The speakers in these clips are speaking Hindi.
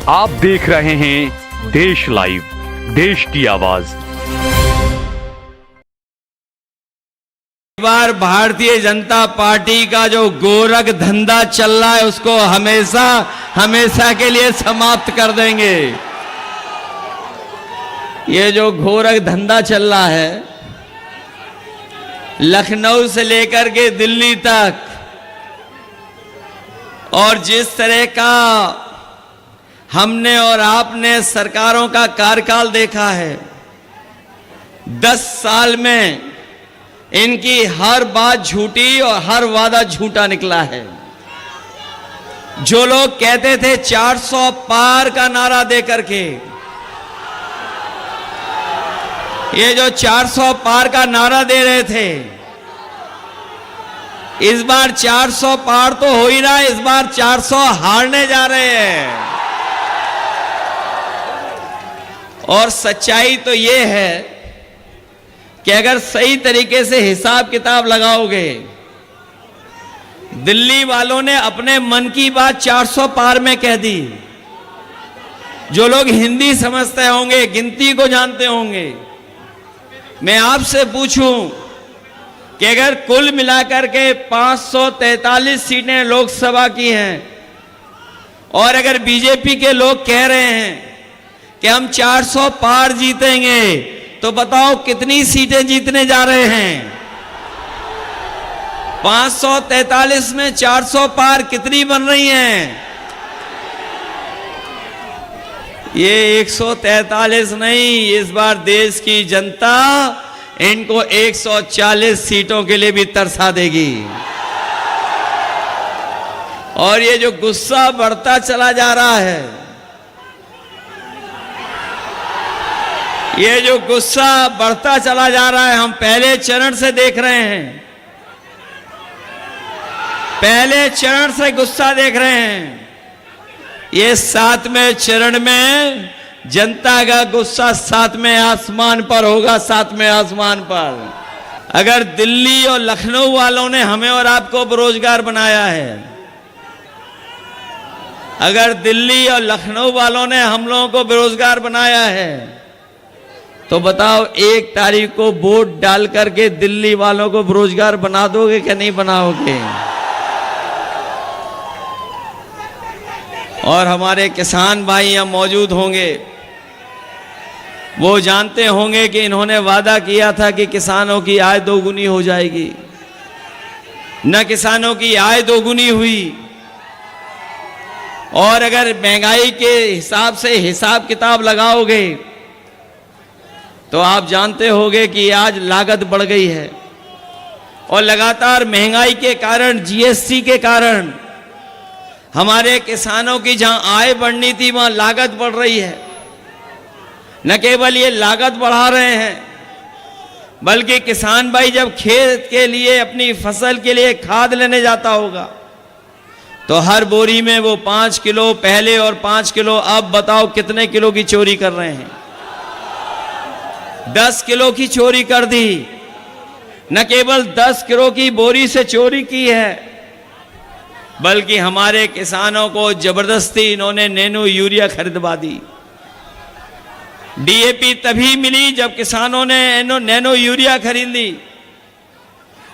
आप देख रहे हैं देश लाइव, देश की आवाज। बार भारतीय जनता पार्टी का जो गोरख धंधा चल रहा है उसको हमेशा हमेशा के लिए समाप्त कर देंगे। ये जो गोरख धंधा चल रहा है लखनऊ से लेकर के दिल्ली तक, और जिस तरह का हमने और आपने सरकारों का कार्यकाल देखा है, 10 साल में इनकी हर बात झूठी और हर वादा झूठा निकला है। जो लोग कहते थे 400 पार का नारा देकर के, ये जो 400 पार का नारा दे रहे थे, इस बार 400 पार तो हो ही रहा है, इस बार 400 हारने जा रहे हैं। और सच्चाई तो ये है कि अगर सही तरीके से हिसाब किताब लगाओगे, दिल्ली वालों ने अपने मन की बात 400 पार में कह दी। जो लोग हिंदी समझते होंगे, गिनती को जानते होंगे, मैं आपसे पूछूं कि अगर कुल मिलाकर के 543 सीटें लोकसभा की हैं और अगर बीजेपी के लोग कह रहे हैं कि हम 400 पार जीतेंगे, तो बताओ कितनी सीटें जीतने जा रहे हैं? 543 में 400 पार कितनी बन रही हैं? ये 143 नहीं, इस बार देश की जनता इनको 140 सीटों के लिए भी तरसा देगी। और ये जो गुस्सा बढ़ता चला जा रहा है, ये जो गुस्सा बढ़ता चला जा रहा है, हम पहले चरण से देख रहे हैं, पहले चरण से गुस्सा देख रहे हैं। ये 7वें चरण में जनता का गुस्सा 7वें आसमान पर होगा, 7वें आसमान पर। अगर दिल्ली और लखनऊ वालों ने हमें और आपको बेरोजगार बनाया है, अगर दिल्ली और लखनऊ वालों ने हम लोगों को बेरोजगार बनाया है, तो बताओ 1 तारीख को वोट डाल करके दिल्ली वालों को बेरोजगार बना दोगे कि नहीं बनाओगे? और हमारे किसान भाई यहां मौजूद होंगे, वो जानते होंगे कि इन्होंने वादा किया था कि किसानों की आय दोगुनी हो जाएगी। न किसानों की आय दोगुनी हुई, और अगर महंगाई के हिसाब से हिसाब किताब लगाओगे तो आप जानते होंगे कि आज लागत बढ़ गई है। और लगातार महंगाई के कारण, जीएसटी के कारण हमारे किसानों की जहां आय बढ़नी थी वहां लागत बढ़ रही है। न केवल ये लागत बढ़ा रहे हैं, बल्कि किसान भाई जब खेत के लिए, अपनी फसल के लिए खाद लेने जाता होगा, तो हर बोरी में वो 5 किलो पहले और 5 किलो अब, बताओ कितने किलो की चोरी कर रहे हैं? 10 किलो की चोरी कर दी। न केवल 10 किलो की बोरी से चोरी की है, बल्कि हमारे किसानों को जबरदस्ती इन्होंने नैनो यूरिया खरीदवा दी। डीएपी तभी मिली जब किसानों ने नैनो यूरिया खरीद ली,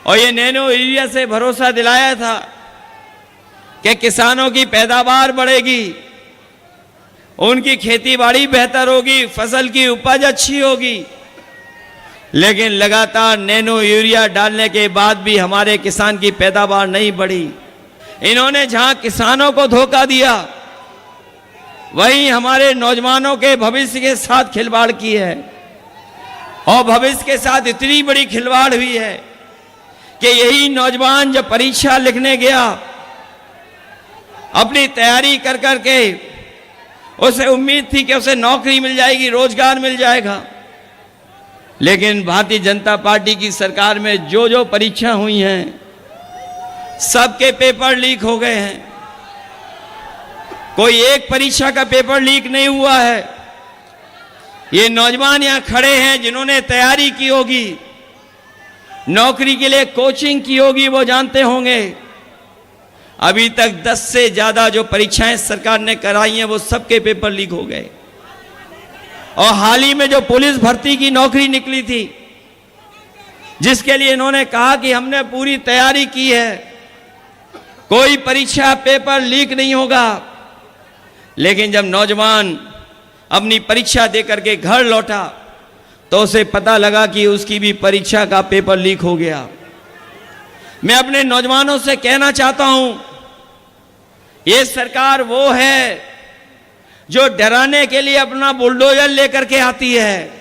और ये नैनो यूरिया से भरोसा दिलाया था कि किसानों की पैदावार बढ़ेगी, उनकी खेतीबाड़ी बेहतर होगी, फसल की उपज अच्छी होगी। लेकिन लगातार नैनो यूरिया डालने के बाद भी हमारे किसान की पैदावार नहीं बढ़ी। इन्होंने जहां किसानों को धोखा दिया, वहीं हमारे नौजवानों के भविष्य के साथ खिलवाड़ की है। और भविष्य के साथ इतनी बड़ी खिलवाड़ हुई है कि यही नौजवान जब परीक्षा लिखने गया, अपनी तैयारी कर करके उसे उम्मीद थी कि उसे नौकरी मिल जाएगी, रोजगार मिल जाएगा, लेकिन भारतीय जनता पार्टी की सरकार में जो जो परीक्षा हुई हैं, सबके पेपर लीक हो गए हैं। कोई एक परीक्षा का पेपर लीक नहीं हुआ है। ये नौजवान यहां खड़े हैं जिन्होंने तैयारी की होगी, नौकरी के लिए कोचिंग की होगी, वो जानते होंगे अभी तक 10 से ज्यादा जो परीक्षाएं सरकार ने कराई हैं वो सबके पेपर लीक हो गए। और हाल ही में जो पुलिस भर्ती की नौकरी निकली थी, जिसके लिए इन्होंने कहा कि हमने पूरी तैयारी की है, कोई परीक्षा पेपर लीक नहीं होगा, लेकिन जब नौजवान अपनी परीक्षा देकर के घर लौटा तो उसे पता लगा कि उसकी भी परीक्षा का पेपर लीक हो गया। मैं अपने नौजवानों से कहना चाहता हूं, ये सरकार वो है जो डराने के लिए अपना बुलडोजर लेकर के आती है।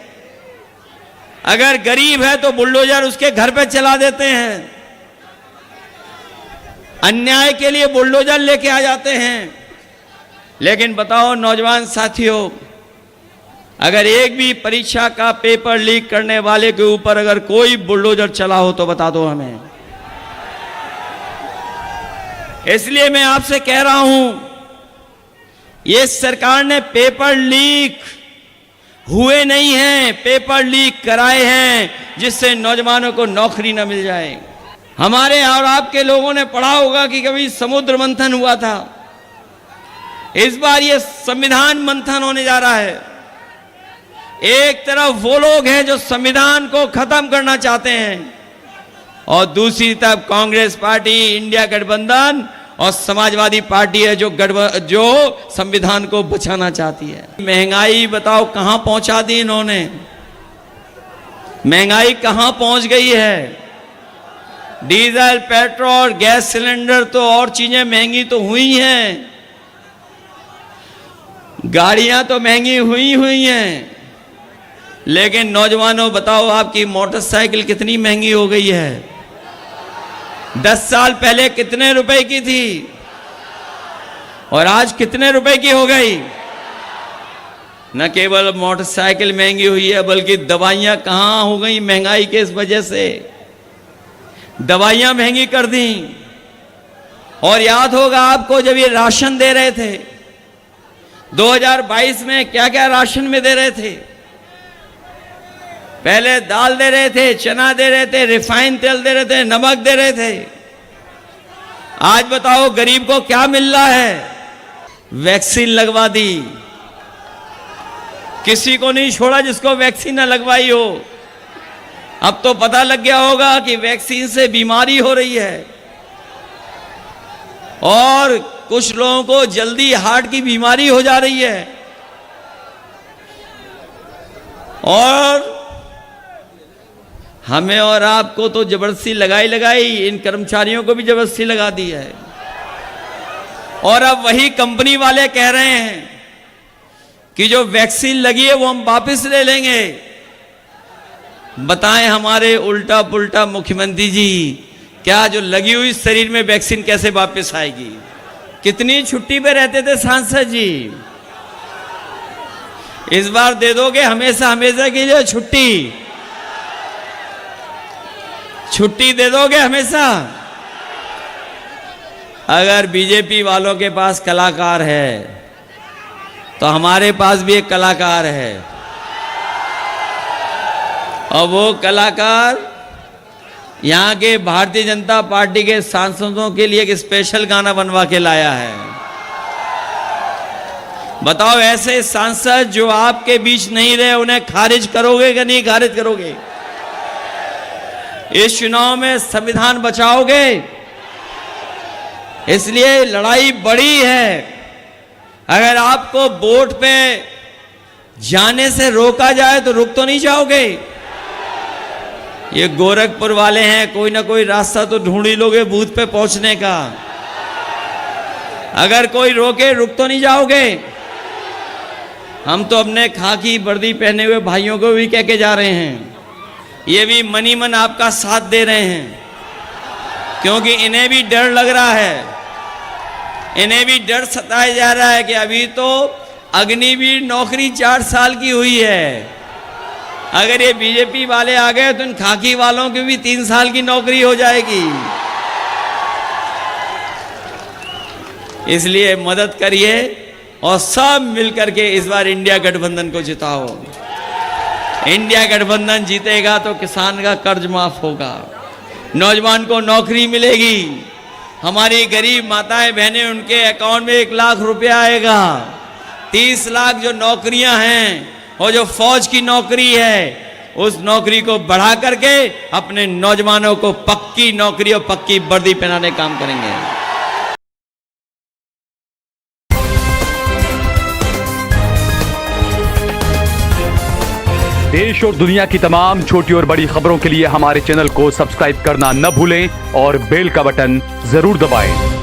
अगर गरीब है तो बुलडोजर उसके घर पे चला देते हैं, अन्याय के लिए बुलडोजर लेके आ जाते हैं। लेकिन बताओ नौजवान साथियों, अगर एक भी परीक्षा का पेपर लीक करने वाले के ऊपर अगर कोई बुलडोजर चला हो तो बता दो हमें। इसलिए मैं आपसे कह रहा हूं, ये सरकार ने पेपर लीक हुए नहीं हैं, पेपर लीक कराए हैं, जिससे नौजवानों को नौकरी न मिल जाए। हमारे और आपके लोगों ने पढ़ा होगा कि कभी समुद्र मंथन हुआ था, इस बार ये संविधान मंथन होने जा रहा है। एक तरफ वो लोग हैं जो संविधान को खत्म करना चाहते हैं और दूसरी तरफ कांग्रेस पार्टी, इंडिया गठबंधन और समाजवादी पार्टी है जो संविधान को बचाना चाहती है। महंगाई बताओ कहां पहुंचा दी इन्होंने, महंगाई कहां पहुंच गई है। डीजल, पेट्रोल, गैस सिलेंडर तो और चीजें महंगी तो हुई हैं, गाड़ियां तो महंगी हुई हैं, लेकिन नौजवानों बताओ आपकी मोटरसाइकिल कितनी महंगी हो गई है। 10 साल पहले कितने रुपए की थी और आज कितने रुपए की हो गई। न केवल मोटरसाइकिल महंगी हुई है बल्कि दवाइयां कहां हो गई महंगाई के इस वजह से, दवाइयां महंगी कर दी। और याद होगा आपको जब ये राशन दे रहे थे 2022 में, क्या क्या राशन में दे रहे थे। पहले दाल दे रहे थे, चना दे रहे थे, रिफाइंड तेल दे रहे थे, नमक दे रहे थे। आज बताओ गरीब को क्या मिल रहा है। वैक्सीन लगवा दी, किसी को नहीं छोड़ा जिसको वैक्सीन न लगवाई हो। अब तो पता लग गया होगा कि वैक्सीन से बीमारी हो रही है और कुछ लोगों को जल्दी हार्ट की बीमारी हो जा रही है। और हमें और आपको तो जबरदस्ती लगाई, इन कर्मचारियों को भी जबरदस्ती लगा दी है। और अब वही कंपनी वाले कह रहे हैं कि जो वैक्सीन लगी है वो हम वापस ले लेंगे। बताएं हमारे उल्टा पुल्टा मुख्यमंत्री जी, क्या जो लगी हुई शरीर में वैक्सीन कैसे वापस आएगी। कितनी छुट्टी पे रहते थे सांसद जी, इस बार दे दोगे हमेशा हमेशा के लिए छुट्टी दे दोगे हमेशा। अगर बीजेपी वालों के पास कलाकार है तो हमारे पास भी एक कलाकार है, और वो कलाकार यहां के भारतीय जनता पार्टी के सांसदों के लिए एक स्पेशल गाना बनवा के लाया है। बताओ ऐसे सांसद जो आपके बीच नहीं रहे उन्हें खारिज करोगे कि नहीं खारिज करोगे। इस चुनाव में संविधान बचाओगे। इसलिए लड़ाई बड़ी है। अगर आपको वोट पे जाने से रोका जाए तो रुक तो नहीं जाओगे। ये गोरखपुर वाले हैं, कोई ना कोई रास्ता तो ढूंढ ही लोगे बूथ पे पहुंचने का। अगर कोई रोके रुक तो नहीं जाओगे। हम तो अपने खाकी वर्दी पहने हुए भाइयों को भी कह के जा रहे हैं, ये भी मनी मन आपका साथ दे रहे हैं, क्योंकि इन्हें भी डर लग रहा है, इन्हें भी डर सताया जा रहा है कि अभी तो अग्निवीर नौकरी 4 साल की हुई है। अगर ये बीजेपी वाले आ गए तो इन खाकी वालों की भी 3 साल की नौकरी हो जाएगी। इसलिए मदद करिए और सब मिलकर के इस बार इंडिया गठबंधन को जिताओ। इंडिया गठबंधन जीतेगा तो किसान का कर्ज माफ होगा, नौजवान को नौकरी मिलेगी, हमारी गरीब माताएं बहनें, उनके अकाउंट में 1 लाख रुपया आएगा। 30 लाख जो नौकरियां हैं, और जो फौज की नौकरी है, उस नौकरी को बढ़ा करके अपने नौजवानों को पक्की नौकरी और पक्की वर्दी पहनाने का काम करेंगे। देश और दुनिया की तमाम छोटी और बड़ी खबरों के लिए हमारे चैनल को सब्सक्राइब करना न भूलें और बेल का बटन जरूर दबाएं।